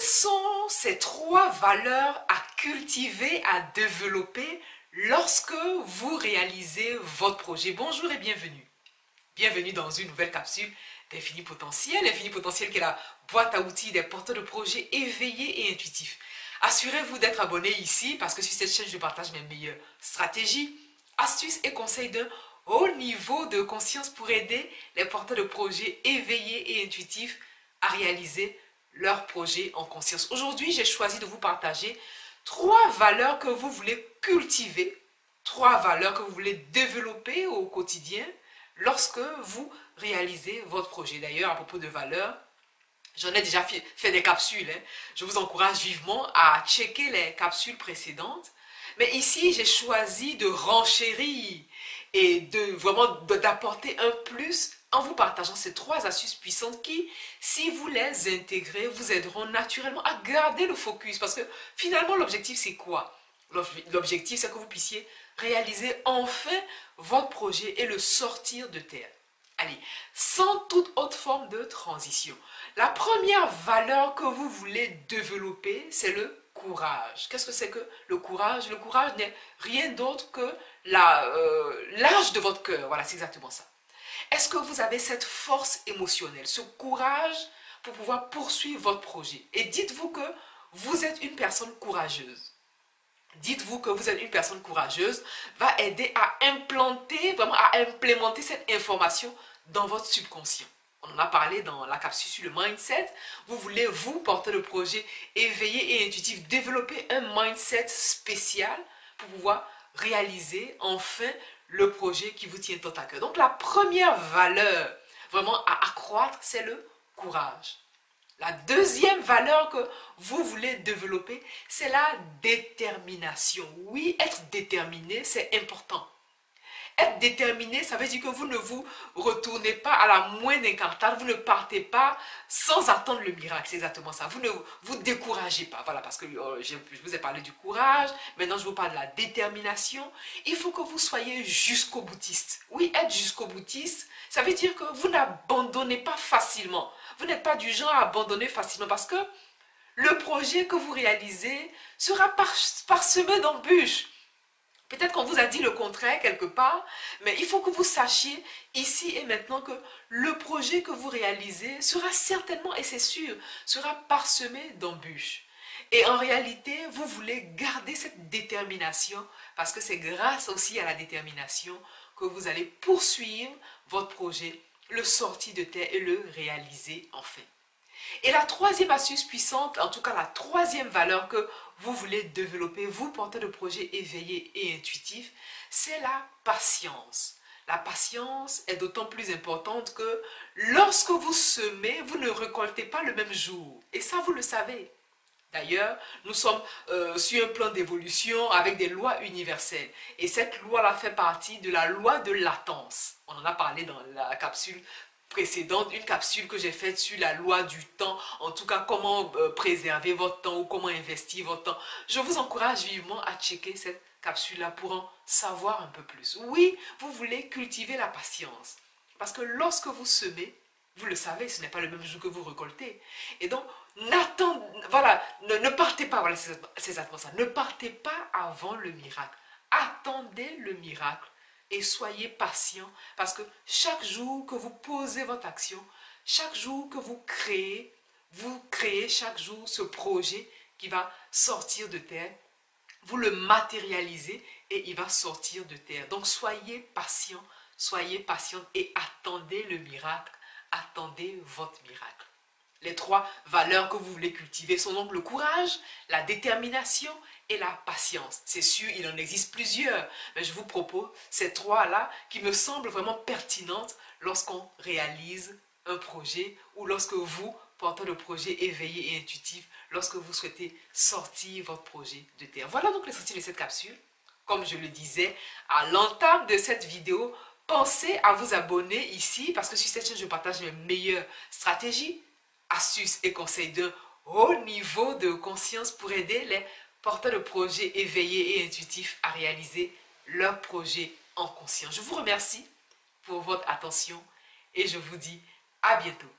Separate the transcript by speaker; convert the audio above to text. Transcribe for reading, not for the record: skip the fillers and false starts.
Speaker 1: sont ces trois valeurs à cultiver, à développer lorsque vous réalisez votre projet? Bonjour et bienvenue. Bienvenue dans une nouvelle capsule d'Infini Potentiel. Infini Potentiel qui est la boîte à outils des porteurs de projets éveillés et intuitifs. Assurez-vous d'être abonné ici parce que sur cette chaîne, je partage mes meilleures stratégies, astuces et conseils d'un haut niveau de conscience pour aider les porteurs de projets éveillés et intuitifs à réaliser leurs projets en conscience. Aujourd'hui, j'ai choisi de vous partager trois valeurs que vous voulez cultiver, trois valeurs que vous voulez développer au quotidien lorsque vous réalisez votre projet. D'ailleurs, à propos de valeurs, j'en ai déjà fait des capsules. Je vous encourage vivement à checker les capsules précédentes. Mais ici, j'ai choisi de renchérir et d'apporter un plus en vous partageant ces trois astuces puissantes qui, si vous les intégrez, vous aideront naturellement à garder le focus. Parce que finalement, l'objectif, c'est quoi? L'objectif, c'est que vous puissiez réaliser enfin votre projet et le sortir de terre. Allez, sans toute autre forme de transition. La première valeur que vous voulez développer, c'est le courage. Qu'est-ce que c'est que le courage? Le courage n'est rien d'autre que l'âge de votre cœur. Voilà, c'est exactement ça. Est-ce que vous avez cette force émotionnelle, ce courage pour pouvoir poursuivre votre projet? Et dites-vous que vous êtes une personne courageuse. Dites-vous que vous êtes une personne courageuse, va aider à implanter, vraiment à implémenter cette information dans votre subconscient. On en a parlé dans la capsule sur le mindset. Vous voulez, vous, porter le projet éveillé et intuitif, développer un mindset spécial pour pouvoir réaliser enfin le projet qui vous tient tant à cœur. Donc la première valeur vraiment à accroître, c'est le courage. La deuxième valeur que vous voulez développer, c'est la détermination. Oui, être déterminé, c'est important. Être déterminé, ça veut dire que vous ne vous retournez pas à la moindre incartade, vous ne partez pas sans attendre le miracle, c'est exactement ça. Vous ne vous découragez pas, voilà, parce que je vous ai parlé du courage, maintenant je vous parle de la détermination. Il faut que vous soyez jusqu'au boutiste. Oui, être jusqu'au boutiste, ça veut dire que vous n'abandonnez pas facilement. Vous n'êtes pas du genre à abandonner facilement parce que le projet que vous réalisez sera parsemé d'embûches. Peut-être qu'on vous a dit le contraire quelque part, mais il faut que vous sachiez ici et maintenant que le projet que vous réalisez sera certainement, et c'est sûr, sera parsemé d'embûches. Et en réalité, vous voulez garder cette détermination parce que c'est grâce aussi à la détermination que vous allez poursuivre votre projet, le sortir de terre et le réaliser enfin. Et la troisième astuce puissante, en tout cas la troisième valeur que vous voulez développer, vous portez de projet éveillé et intuitif, c'est la patience. La patience est d'autant plus importante que lorsque vous semez, vous ne récoltez pas le même jour. Et ça, vous le savez. D'ailleurs, nous sommes sur un plan d'évolution avec des lois universelles. Et cette loi-là fait partie de la loi de latence. On en a parlé dans la capsule précédente, une capsule que j'ai faite sur la loi du temps, en tout cas comment préserver votre temps ou comment investir votre temps. Je vous encourage vivement à checker cette capsule-là pour en savoir un peu plus. Oui, vous voulez cultiver la patience. Parce que lorsque vous semez, vous le savez, ce n'est pas le même jour que vous récoltez. Et donc, ne partez pas, voilà, c'est exactement ça. Ne partez pas avant le miracle. Attendez le miracle et soyez patient parce que chaque jour que vous posez votre action, chaque jour que vous créez chaque jour ce projet qui va sortir de terre, vous le matérialisez et il va sortir de terre. Donc soyez patient, soyez patiente et attendez le miracle, attendez votre miracle. Les trois valeurs que vous voulez cultiver sont donc le courage, la détermination et la patience. C'est sûr, il en existe plusieurs, mais je vous propose ces trois-là qui me semblent vraiment pertinentes lorsqu'on réalise un projet ou lorsque vous, porteur de projet éveillé et intuitif, lorsque vous souhaitez sortir votre projet de terre. Voilà donc l'essentiel de cette capsule. Comme je le disais à l'entame de cette vidéo, pensez à vous abonner ici parce que sur cette chaîne, je partage mes meilleures stratégies, astuces et conseils de haut niveau de conscience pour aider les porteurs de projets éveillés et intuitifs à réaliser leurs projets en conscience. Je vous remercie pour votre attention et je vous dis à bientôt.